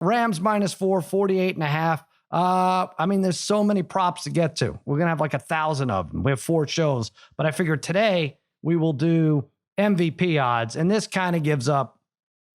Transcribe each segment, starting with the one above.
Rams -4, 48.5. I mean, there's so many props to get to. We're going to have like 1,000 of them. We have 4 shows, but I figured today we will do MVP odds. And this kind of gives up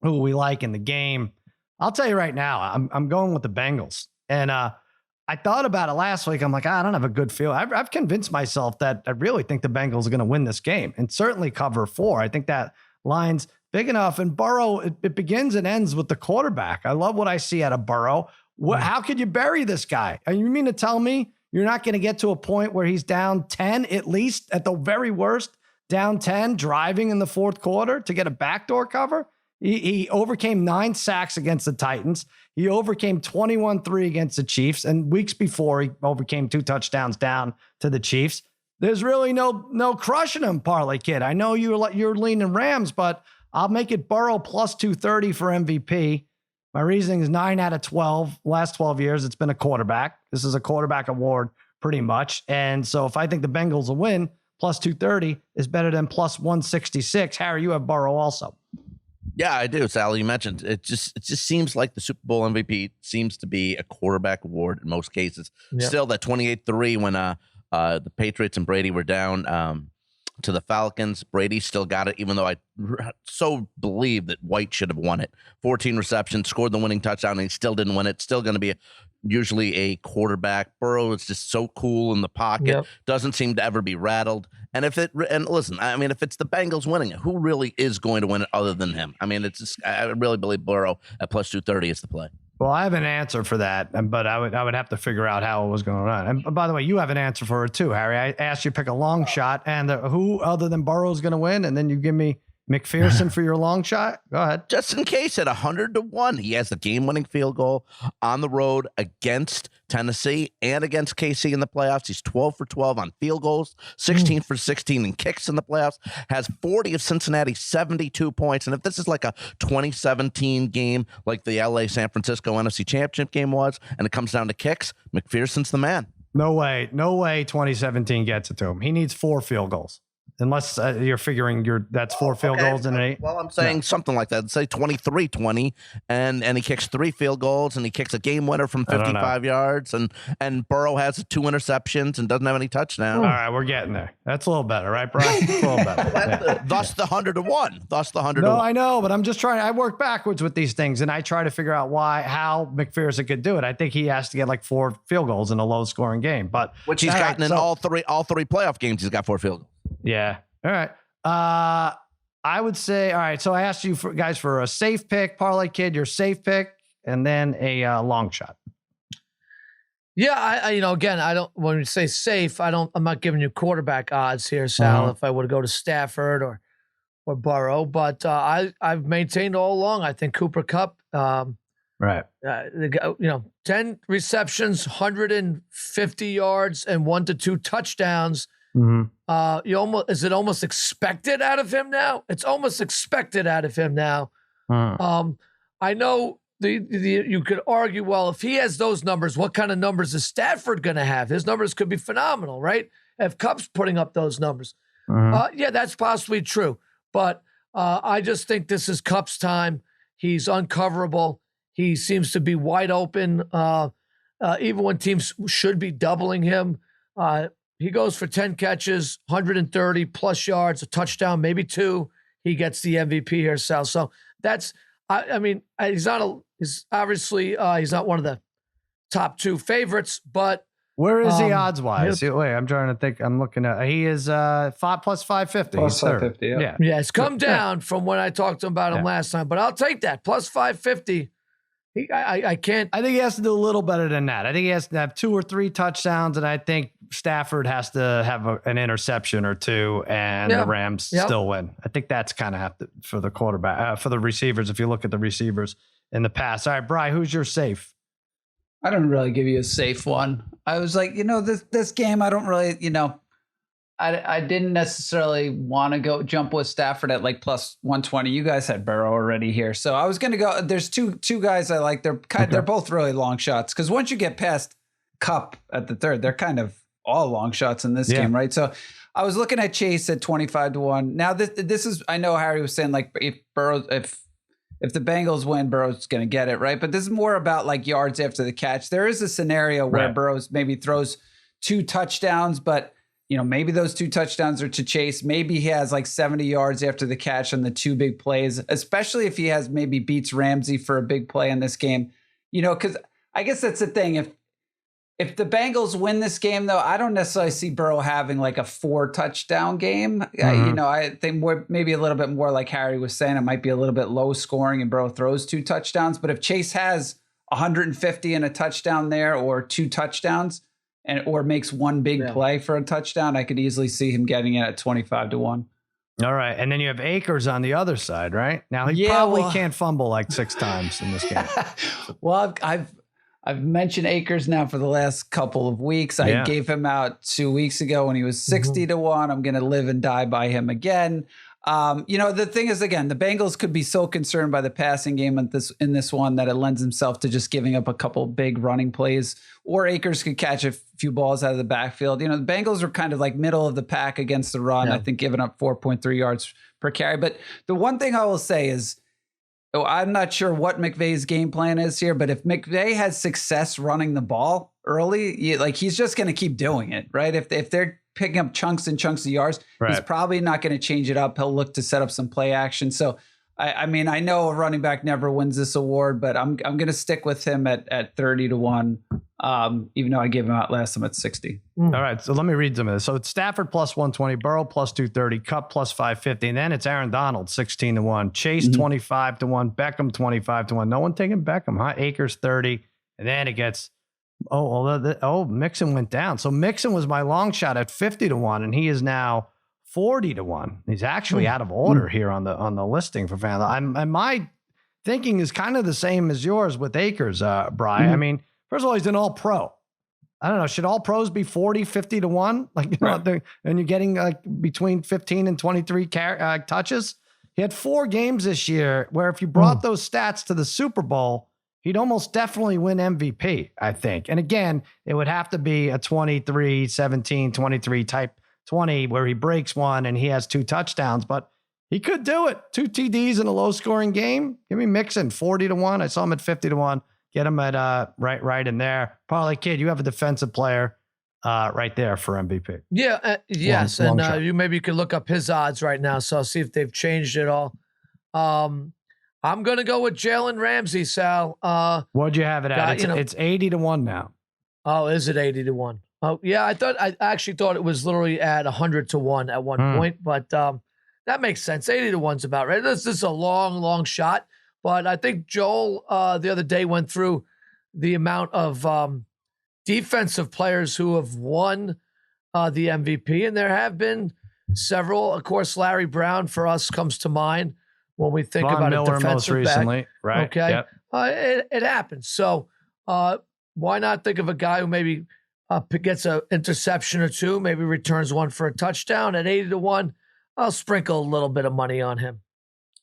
who we like in the game. I'll tell you right now, I'm going with the Bengals. And I thought about it last week. I'm like, I don't have a good feel. I've convinced myself that I really think the Bengals are going to win this game and certainly cover 4. I think that line's big enough. And Burrow, it begins and ends with the quarterback. I love what I see out of Burrow. How could you bury this guy? You mean to tell me you're not going to get to a point where he's down 10, at least at the very worst, down 10, driving in the fourth quarter to get a backdoor cover? He overcame 9 sacks against the Titans. He overcame 21-3 against the Chiefs. And weeks before, he overcame 2 touchdowns down to the Chiefs. There's really no crushing him, Parlay Kid. I know you're leaning Rams, but I'll make it Burrow plus 230 for MVP. My reasoning is 9 out of 12. Last 12 years, it's been a quarterback. This is a quarterback award pretty much. And so if I think the Bengals will win, plus 230 is better than plus 166. Harry, you have Burrow also. Yeah, I do. Sally, you mentioned it just seems like the Super Bowl MVP seems to be a quarterback award in most cases. Yep. Still, that 28-3 when the Patriots and Brady were down to the Falcons, Brady still got it, even though I so believe that White should have won it. 14 receptions, scored the winning touchdown, and he still didn't win it. Still going to be usually a quarterback. Burrow is just so cool in the pocket, yep. Doesn't seem to ever be rattled. And listen, I mean, if it's the Bengals winning it, who really is going to win it other than him? I mean, it's just, I really believe Burrow at plus 230 is the play. Well, I have an answer for that, but I would have to figure out how it was going on. And by the way, you have an answer for it too, Harry. I asked you to pick a long shot, and who other than Burrow is going to win, and then you give me McPherson for your long shot. Go ahead. Just in case, at 100-1, he has the game-winning field goal on the road against Tennessee and against KC in the playoffs. He's 12 for 12 on field goals, 16 for 16 in kicks in the playoffs, has 40 of Cincinnati's 72 points. And if this is like a 2017 game, like the LA San Francisco NFC Championship game was, and it comes down to kicks, McPherson's the man. No way 2017 gets it to him. He needs 4 field goals. Unless you're figuring that's 4 field goals in an 8. Well, I'm saying something like that. Say 23-20, and he kicks 3 field goals, and he kicks a game winner from 55 yards, and Burrow has 2 interceptions and doesn't have any touchdowns. All right, we're getting there. That's a little better, right, Brian? It's a little better. Thus the 100-1. Thus the 100-1. No, I know, but I'm just trying. I work backwards with these things, and I try to figure out how McPherson could do it. I think he has to get like 4 field goals in a low-scoring game, but which he's gotten in all three playoff games. He's got 4 field goals. Yeah. All right. I would say, all right. So I asked you guys for a safe pick, Parlay Kid, your safe pick, and then a long shot. Yeah. I again, I don't, when you say safe, I'm not giving you quarterback odds here, Sal, if I were to go to Stafford or Burrow, but I've maintained all along. I think Cooper Kupp, right. 10 receptions, 150 yards and 1 to 2 touchdowns. Mm-hmm. Is it almost expected out of him now? It's almost expected out of him now. I know you could argue, well, if he has those numbers, what kind of numbers is Stafford going to have? His numbers could be phenomenal, right? If Kupp's putting up those numbers. Yeah, that's possibly true. But I just think this is Kupp's time. He's uncoverable. He seems to be wide open. Even when teams should be doubling him, he goes for 10 catches, 130 plus yards, a touchdown, maybe 2. He gets the MVP here, Sal. So that's, I mean, he's obviously not one of the top 2 favorites, but where is he odds wise? Wait, I'm trying to think. I'm looking at, he is 5 plus 550. Plus 550. Yeah. Yeah. It's come down from when I talked to him about him last time, but I'll take that plus 550. I can't. I think he has to do a little better than that. I think he has to have 2 or 3 touchdowns, and I think Stafford has to have an interception or 2, and the Rams still win. I think that's kind of for the quarterback, for the receivers. If you look at the receivers in the past. All right, Bri, who's your safe? I don't really give you a safe one. I was like, this game, I don't really, I didn't necessarily want to go jump with Stafford at like plus 120. You guys had Burrow already here. So I was going to go. There's two guys I like. They're both really long shots. Because once you get past Kupp at the third, they're kind of all long shots in this game, right? So I was looking at Chase at 25-1. Now this is, I know Harry was saying like if if the Bengals win, Burrow's going to get it, right? But this is more about like yards after the catch. There is a scenario where Burrow's maybe throws 2 touchdowns, but maybe those 2 touchdowns are to Chase. Maybe he has like 70 yards after the catch on the 2 big plays, especially if he has maybe beats Ramsey for a big play in this game. Because I guess that's the thing. If the Bengals win this game, though, I don't necessarily see Burrow having like a 4 touchdown game. I think maybe a little bit more like Harry was saying, it might be a little bit low scoring and Burrow throws 2 touchdowns. But if Chase has 150 and a touchdown there, or 2 touchdowns, or makes 1 big play for a touchdown, I could easily see him getting it at 25-1. All right. And then you have Akers on the other side, right? Now he probably can't fumble like 6 times in this game. Well, I've mentioned Akers now for the last couple of weeks. I gave him out 2 weeks ago when he was 60-1. I'm going to live and die by him again. The thing is, again, the Bengals could be so concerned by the passing game in this one that it lends himself to just giving up a couple big running plays, or Akers could catch a few balls out of the backfield. The Bengals are kind of like middle of the pack against the run. I think giving up 4.3 yards per carry. But the one thing I will say is, I'm not sure what McVay's game plan is here, but if McVay has success running the ball early, he's just going to keep doing it, right? If they're picking up chunks and chunks of yards, he's probably not going to change it up. He'll look to set up some play action. So, I know a running back never wins this award, but I'm going to stick with him at 30-1, even though I gave him out last time at 60. All right, so let me read some of this. So it's Stafford plus 120, Burrow plus 230, Kupp plus 550, and then it's Aaron Donald 16-1, Chase 25-1, Beckham 25-1. No one taking Beckham, huh? Akers 30, and then it gets Mixon went down. So Mixon was my long shot at 50-1, and he is now 40-1. He's actually out of order here on the listing for FanDuel. And my thinking is kind of the same as yours with Akers, Brian. I mean, first of all, he's an all-pro. I don't know. Should all pros be 40, 50-1? And you're getting like between 15 and 23 touches. He had 4 games this year where if you brought those stats to the Super Bowl, he'd almost definitely win MVP, I think. And again, it would have to be a 23, 17, 23 type 20 where he breaks one and he has 2 touchdowns, but he could do it. 2 TDs in a low scoring game. Give me Mixon 40-1. I saw him at 50-1. Get him at right in there. Parlay Kid, you have a defensive player right there for MVP. Yeah, yes, long and maybe you could look up his odds right now. So I'll see if they've changed it all. I'm going to go with Jalen Ramsey, Sal. What'd you have it at? It's 80-1 now. Oh, is it 80-1? Oh, yeah. I actually thought it was literally at 100-1 at one point, but that makes sense. 80-1's about right. This is a long shot, but I think Joel the other day went through the amount of defensive players who have won the MVP, and there have been several. Of course, Larry Brown for us comes to mind when we think Von about Miller a defensive most recently, back. right? Okay, yep. It happens. So why not think of a guy who maybe gets an interception or 2, maybe returns one for a touchdown at 80-1? I'll sprinkle a little bit of money on him.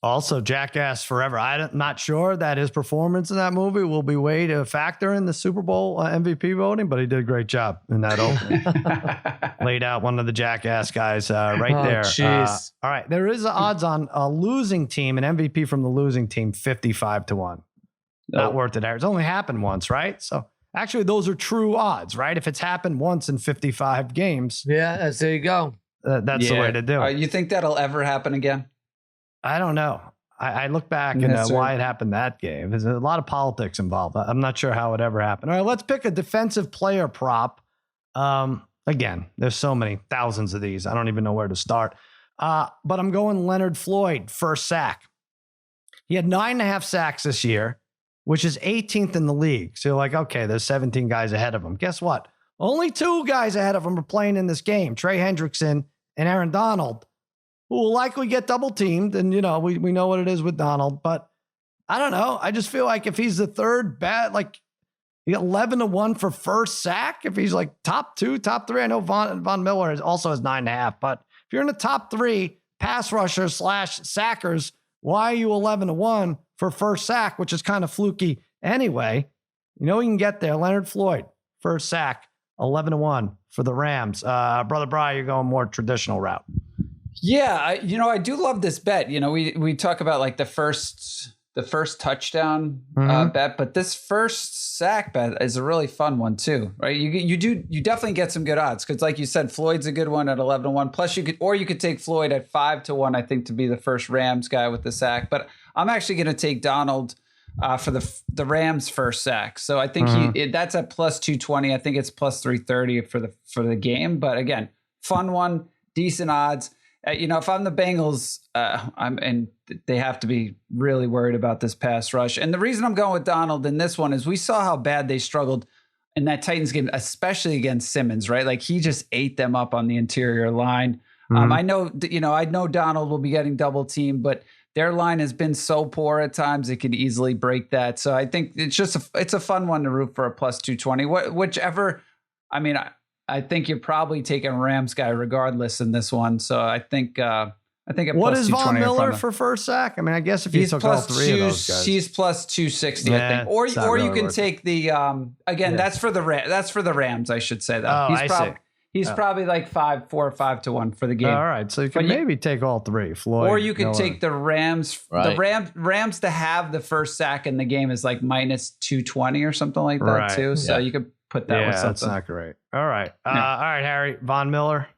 Also, Jackass Forever. I'm not sure that his performance in that movie will be weighed a factor in the Super Bowl MVP voting, but he did a great job in that opening. Laid out one of the Jackass guys right there. All right, there is odds on a losing team, an MVP from the losing team, 55-1. Not worth it. It's only happened once, right? So actually, those are true odds, right? If it's happened once in 55 games. Yeah, there you go. That's the way to do it. You think that'll ever happen again? I don't know. I look back and why it happened that game. There's a lot of politics involved. I'm not sure how it ever happened. All right, let's pick a defensive player prop. Again, there's so many, thousands of these. I don't even know where to start. But I'm going Leonard Floyd, first sack. He had 9.5 sacks this year, which is 18th in the league. So you're like, okay, there's 17 guys ahead of him. Guess what? Only 2 guys ahead of him are playing in this game, Trey Hendrickson and Aaron Donald, who will likely get double teamed. And, we know what it is with Donald, but I don't know. I just feel like if he's the third bat, like you got 11-1 for first sack. If he's like top 2, top 3, I know Von Miller also has 9.5, but if you're in the top 3 pass rushers / sackers, why are you 11-1 for first sack, which is kind of fluky anyway? You can get there. Leonard Floyd, first sack, 11-1 for the Rams. Brother Brian, you're going more traditional route. Yeah, I do love this bet. We talk about like the first the first touchdown Mm-hmm. bet, but this first sack bet is a really fun one too, right? You definitely get some good odds because, like you said, Floyd's a good one at 11-1. Plus, you could take Floyd at 5-1, I think, to be the first Rams guy with the sack. But I'm actually going to take Donald for the Rams' first sack. So I think that's at plus 220. I think it's plus 330 for the game. But again, fun one, decent odds. If I'm the Bengals, and they have to be really worried about this pass rush. And the reason I'm going with Donald in this one is we saw how bad they struggled in that Titans game, especially against Simmons, right? Like he just ate them up on the interior line. I know Donald will be getting double teamed, but their line has been so poor at times it could easily break that. So I think it's a fun one to root for a plus 220. Whichever, I think you're probably taking Rams guy regardless in this one. So I think what is Von Miller for first sack? I guess if you took all three of those guys, he's plus 260, I think. Or you can take the that's for the Rams, I should say that. Oh, He's probably like 4 or 5-1 for the game. All right, so you can maybe take all three, Floyd. Or you could take the Rams. Right. The Rams to have the first sack in the game is like minus 220 or something like that too. So you could put that with something. That's not great. All right. All right, Harry. Von Miller.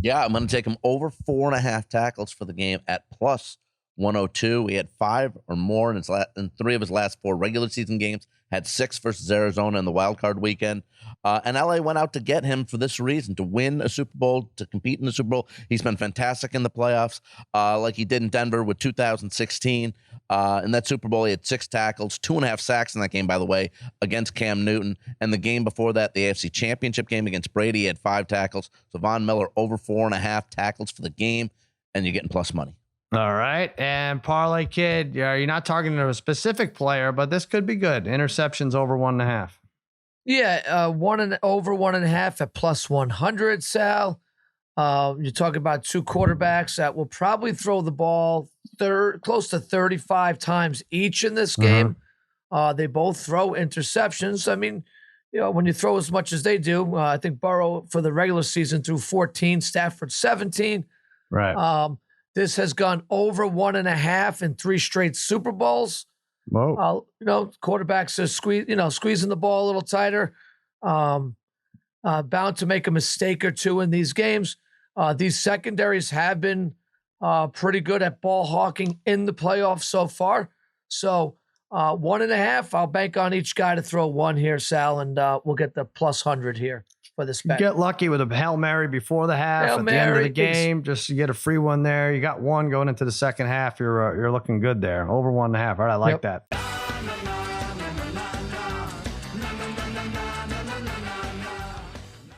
Yeah, I'm going to take him over 4.5 tackles for the game at plus 102. He had 5 or more in 3 of his last 4 regular season games. Had 6 versus Arizona in the wild card weekend. And LA went out to get him for this reason, to win a Super Bowl, to compete in the Super Bowl. He's been fantastic in the playoffs, like he did in Denver with 2016. In that Super Bowl, he had 6 tackles, 2.5 sacks in that game, by the way, against Cam Newton. And the game before that, the AFC Championship game against Brady, he had 5 tackles. So Von Miller over 4.5 tackles for the game, and you're getting plus money. All right. And Parlay Kid, you're not targeting a specific player, but this could be good. Interceptions over 1.5. Yeah, over 1.5 at plus 100, Sal. You're talking about 2 quarterbacks that will probably throw the ball close to 35 times each in this game. They both throw interceptions. When you throw as much as they do, I think Burrow for the regular season threw 14, Stafford 17. Right. This has gone over 1.5 in 3 straight Super Bowls. Whoa. Quarterbacks are squeezing the ball a little tighter. Bound to make a mistake or two in these games. These secondaries have been pretty good at ball hawking in the playoffs so far. So 1.5, I'll bank on each guy to throw 1 here, Sal, and we'll get the plus 100 here for this bet. Get lucky with a Hail Mary before the half at the end of the game. Just to get a free one there. You got 1 going into the second half. You're looking good there. Over 1.5. All right, I like that.